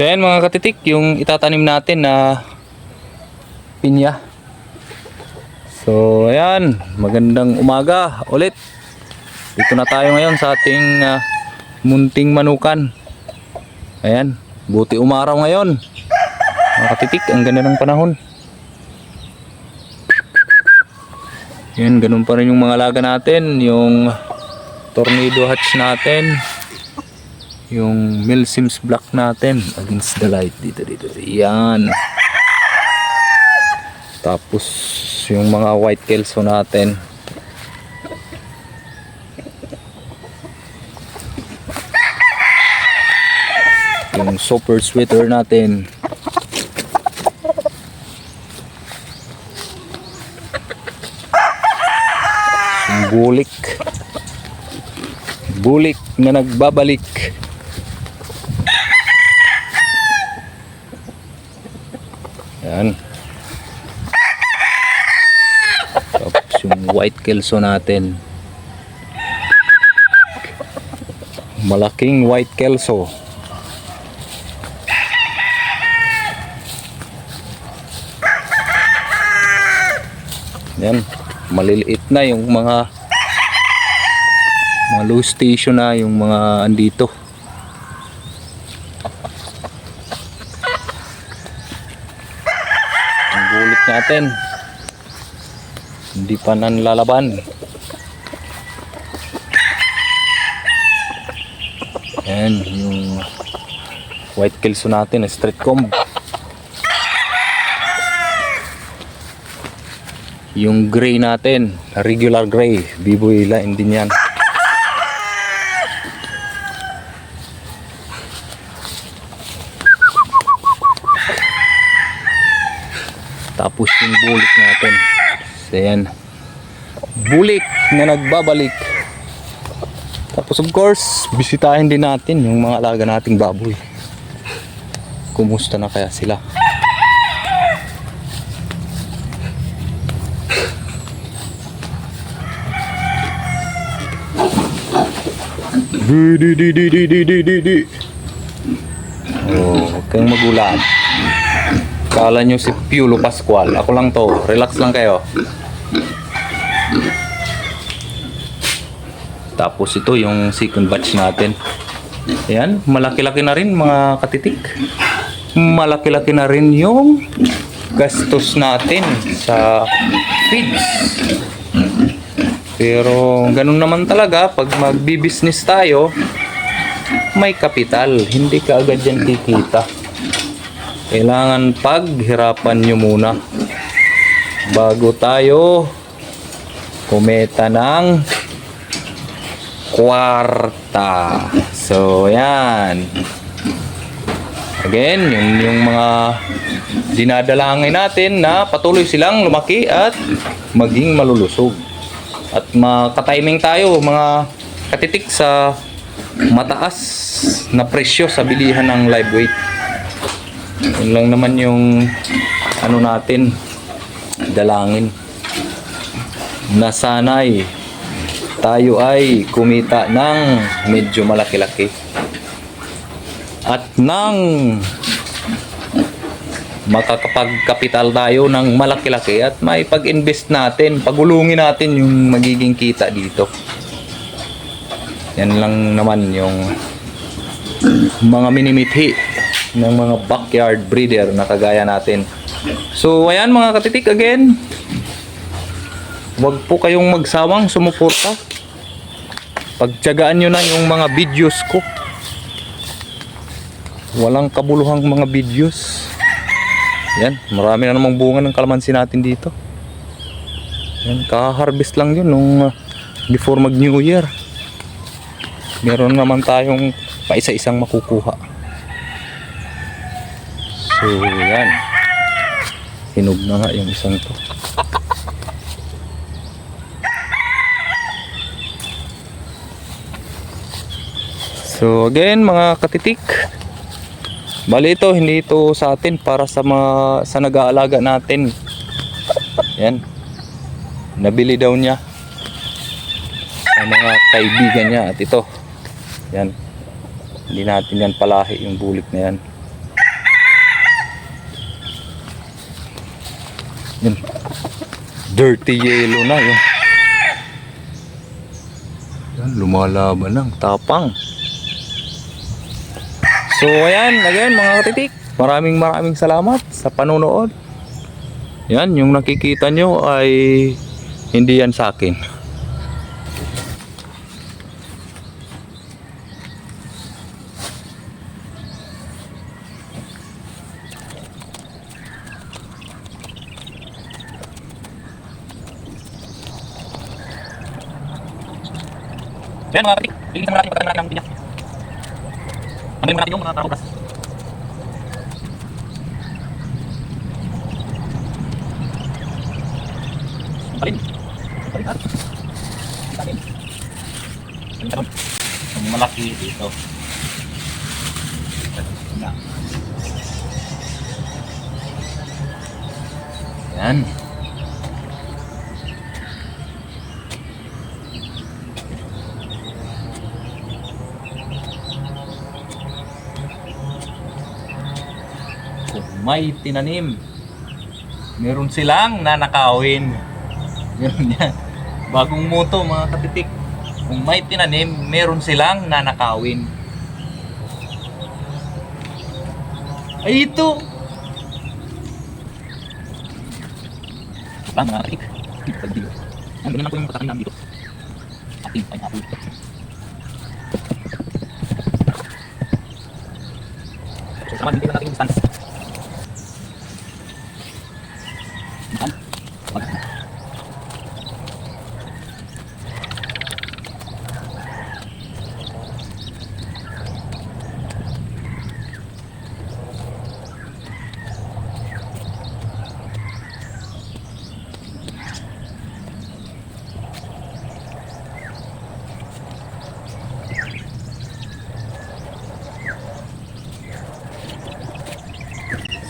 So yan mga katitik, yung itatanim natin na pinya. So ayan, magandang umaga ulit. Dito na tayo ngayon sa ating munting manukan. Ayan, buti umaraw ngayon. Mga katitik, ang ganda ng panahon. Yan, ganun pa rin yung mga alaga natin. Yung tornado hatch natin, yung Milsim's Black natin against the light, dito. Yan. Tapos yung mga white kelso natin. Yung super sweater natin. Yung bulik na nagbabalik. Yan. Tapos yung white kelso natin. Malaking white kelso. Yan, maliliit na yung mga low station na yung mga andito. Ang bulik natin hindi pa nanlalaban. Yan yung white kelso natin, straight comb. Yung gray natin, regular gray, biboy line din yan. Tapos yung bulik natin. So yan, bulik na nagbabalik. Tapos of course, bisitahin din natin yung mga alaga nating baboy. Kumusta na kaya sila? Oh, huwag kang magulan. Kala nyo si Piolo Pascual. Ako lang to. Relax lang kayo. Tapos ito yung second batch natin. Ayan, malaki-laki na rin mga katitik. Malaki-laki na rin yung gastos natin sa feeds. Pero ganun naman talaga pag magbi-business tayo, may kapital, hindi ka agad yan kikita. Kailangan paghirapan nyo muna bago tayo kumita ng kwarta. So yan, again, yung mga dinadalangin natin na patuloy silang lumaki at maging malulusog. At makatiming tayo mga katitik sa mataas na presyo sa bilihan ng live weight. Yun lang naman yung ano natin, dalangin na sana'y tayo ay kumita ng medyo malaki-laki at nang makakapagkapital tayo ng malaki-laki at may pag-invest natin, pagulungin natin yung magiging kita dito. Yan lang naman yung mga minimithi ng mga backyard breeder na kagaya natin. So ayan mga katitik, again, wag po kayong magsawang sumuporta. Pagtiyagaan nyo na yung mga videos ko. Walang kabuluhang mga videos. Yan, marami na namang bunga ng kalamansi natin dito. Yan, kaka-harvest lang yun nung before mag New Year. Meron naman tayong pa isa-isang makukuha. So yan, hinog na nga yung isang to. So again mga katitik, bali ito, hindi ito sa atin, para sa nag-aalaga natin. Yan, nabili daw niya sa mga kaibigan niya. At ito, yan, hindi natin yan palahi yung bulik na yan. Yan. Dirty yellow na yun. Yan, lumalaban ng tapang. So ayan, again mga katitik, maraming salamat sa panonood. Yan, yung nakikita nyo ay hindi yan sa akin. Yan mga katitik, lilisan mo natin yung pagkakaroon ng pinya. Ambil mo natin yung mga karobras. Palin. Palin ha. Palin. Palin. Ang malaki dito. Yan. May tinanim, meron silang nanakawin. Meron yan, bagong moto mga katitik. Kung may tinanim, meron silang nanakawin. Ay ito ba mga katitik? Ang ganyan lang po yung pagkakaroon namin dito. Ating pineapple. So sama din natin yung distance.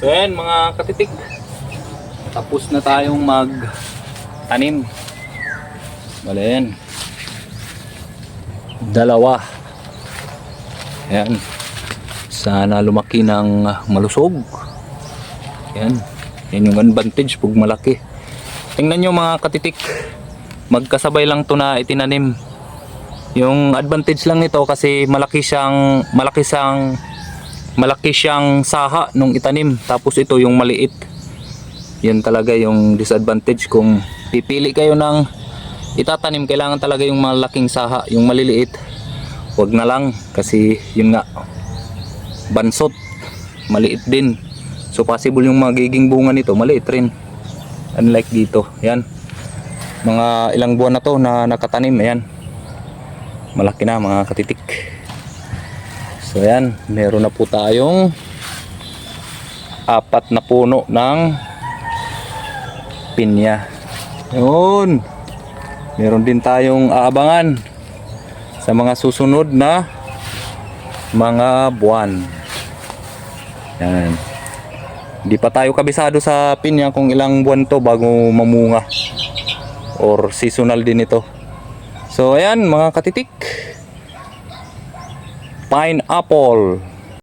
So yan mga katitik, tapos na tayong mag-tanim. Bale yan, dalawa. Yan, sana lumaki ng malusog. Yan, yan yung advantage pag malaki. Tingnan nyo mga katitik, magkasabay lang to na itinanim. Yung advantage lang nito kasi malaki siyang saha nung itanim, tapos ito yung maliit. Yan talaga yung disadvantage. Kung pipili kayo ng itatanim, kailangan talaga yung malaking saha. Yung maliliit wag na lang, kasi yun nga, bansot, maliit din. So possible yung magiging bunga nito maliit rin, unlike dito. Yan, mga ilang buwan na to na nakatanim. Ayan, malaki na mga katitik. So yan, meron na po tayong 4 na puno ng pinya. Yun, meron din tayong aabangan sa mga susunod na mga buwan. Yan, di pa tayo kabisado sa pinya kung ilang buwan to bago mamunga, or seasonal din ito. So ayan mga katitik, pineapple.